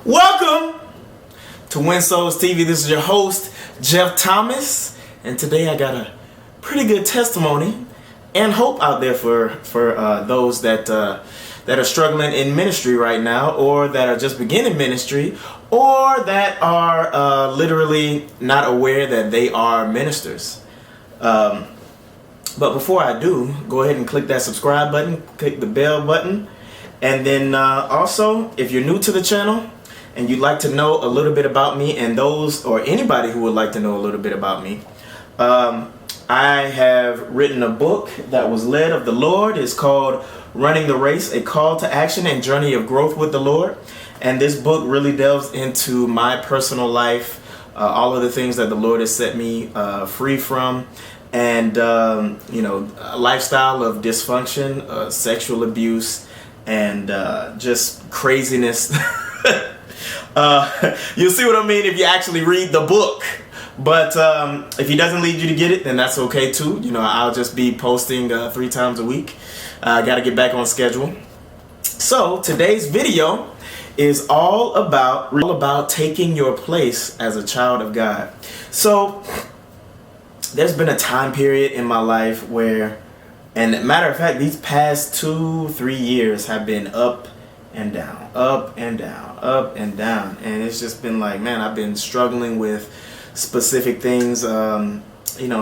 Welcome to Win Souls TV. This is your host, Jeff Thomas, and today I got a pretty good testimony and hope out there for those that are struggling in ministry right now, or that are just beginning ministry, or that are literally not aware that they are ministers. But before I do, go ahead and click that subscribe button, click the bell button, and then also, if you're new to the channel and you'd like to know a little bit about me, and those or anybody who would like to know a little bit about me, I have written a book that was led of the Lord. It's called Running the Race, A Call to Action and Journey of Growth with the Lord. And this book really delves into my personal life, all of the things that the Lord has set me free from, and a lifestyle of dysfunction, sexual abuse, and just craziness. You'll see what I mean if you actually read the book. But if he doesn't lead you to get it, then that's okay too. I'll just be posting 3 times a week. I got to get back on schedule. So today's video is all about taking your place as a child of God. So there's been a time period in my life where, and matter of fact, these past 2-3 years have been up and down, up and down, up and down. And it's just been like, man, I've been struggling with specific things,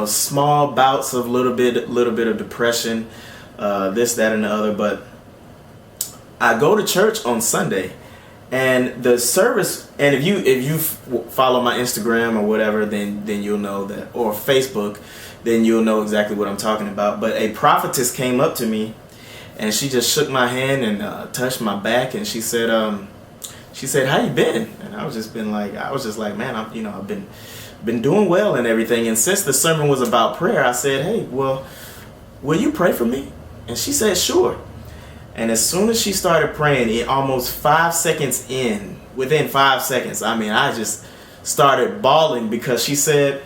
small bouts of little bit of depression, this, that, and the other. But I go to church on Sunday, and the service, and if you follow my Instagram or whatever, then you'll know that, or Facebook, then you'll know exactly what I'm talking about. But a prophetess came up to me, and she just shook my hand and touched my back, and she said, "How you been?" And I was just like, man, I've been doing well and everything. And since the sermon was about prayer, I said, "Hey, well, will you pray for me?" And she said, "Sure." And as soon as she started praying, it almost 5 seconds in, within 5 seconds, I just started bawling, because she said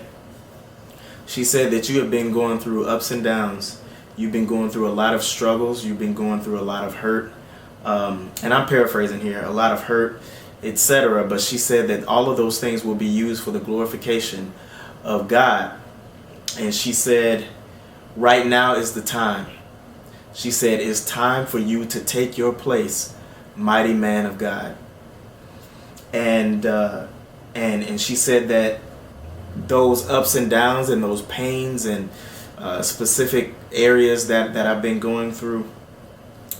that you have been going through ups and downs. You've been going through a lot of struggles. You've been going through a lot of hurt. And I'm paraphrasing here, a lot of hurt, etc. But she said that all of those things will be used for the glorification of God. And she said, right now is the time. She said, it's time for you to take your place, mighty man of God. And she said that those ups and downs and those pains and specific areas that I've been going through,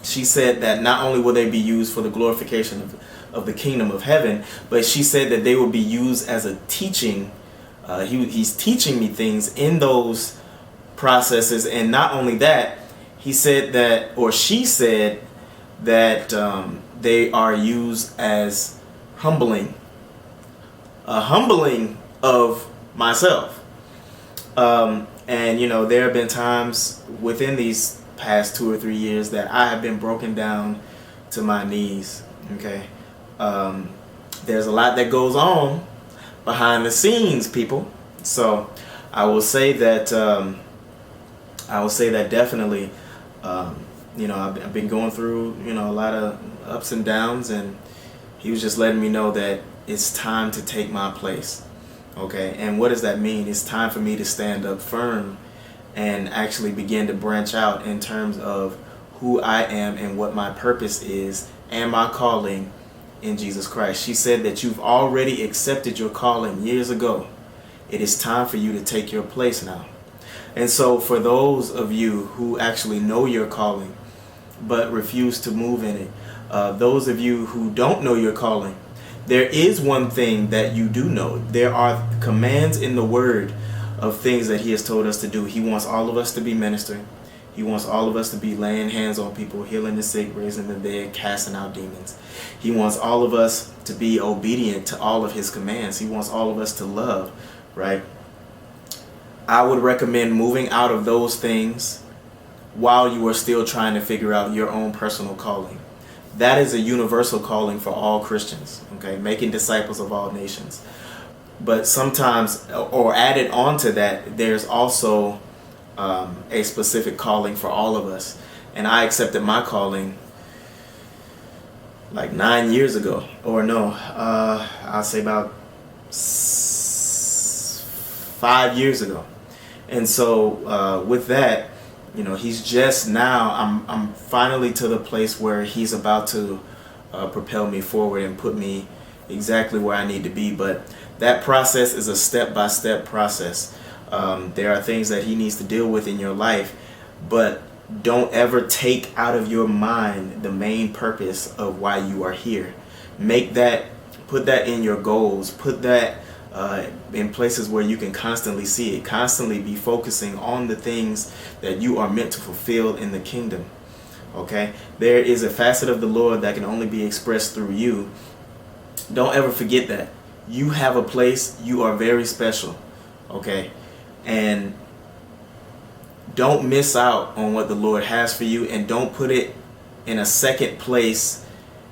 she said that not only will they be used for the glorification of the kingdom of heaven, but she said that they will be used as a teaching. He's teaching me things in those processes. And not only that, she said that they are used as humbling of myself. And there have been times within these past 2 or 3 years that I have been broken down to my knees. Okay, there's a lot that goes on behind the scenes, people. So I will say that definitely, I've been going through a lot of ups and downs, and he was just letting me know that it's time to take my place. Okay, and what does that mean? It's time for me to stand up firm and actually begin to branch out in terms of who I am and what my purpose is and my calling in Jesus Christ. She said that you've already accepted your calling years ago. It is time for you to take your place now. And so for those of you who actually know your calling but refuse to move in it, those of you who don't know your calling, there is one thing that you do know. There are commands in the Word of things that He has told us to do. He wants all of us to be ministering. He wants all of us to be laying hands on people, healing the sick, raising the dead, casting out demons. He wants all of us to be obedient to all of His commands. He wants all of us to love, right? I would recommend moving out of those things while you are still trying to figure out your own personal calling. That is a universal calling for all Christians, okay? Making disciples of all nations. But sometimes, or added on to that, there's also a specific calling for all of us. And I accepted my calling like 9 years ago, or no, I'll say about 5 years ago. And so with that, you know, he's just now, I'm finally to the place where he's about to propel me forward and put me exactly where I need to be. But that process is a step-by-step process. There are things that he needs to deal with in your life, but don't ever take out of your mind the main purpose of why you are here. Put that in your goals, put that in places where you can constantly see it. Constantly be focusing on the things that you are meant to fulfill in the kingdom. Okay? There is a facet of the Lord that can only be expressed through you. Don't ever forget that. You have a place. You are very special. Okay? And don't miss out on what the Lord has for you, and don't put it in a second place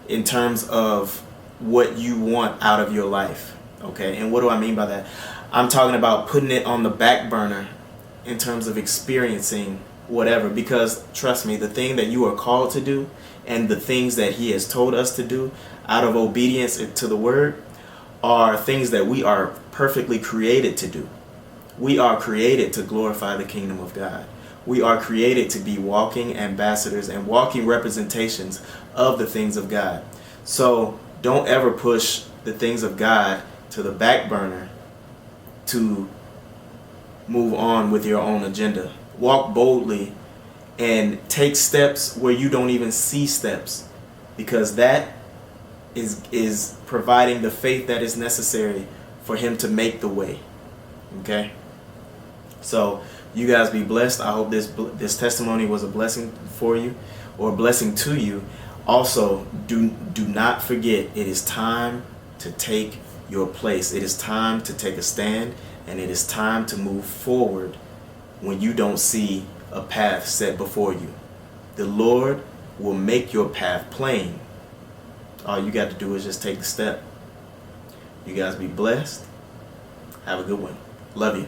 in terms of what you want out of your life. Okay, and what do I mean by that? I'm talking about putting it on the back burner in terms of experiencing whatever, because trust me, the thing that you are called to do and the things that he has told us to do out of obedience to the word are things that we are perfectly created to do. We are created to glorify the kingdom of God. We are created to be walking ambassadors and walking representations of the things of God. So don't ever push the things of God to the back burner to move on with your own agenda. Walk boldly and take steps where you don't even see steps, because that is providing the faith that is necessary for him to make the way. Okay? So you guys be blessed. I hope this testimony was a blessing for you, or a blessing to you. Also, do not forget, it is time to take your place. It is time to take a stand, and it is time to move forward when you don't see a path set before you. The Lord will make your path plain. All you got to do is just take the step. You guys be blessed. Have a good one. Love you.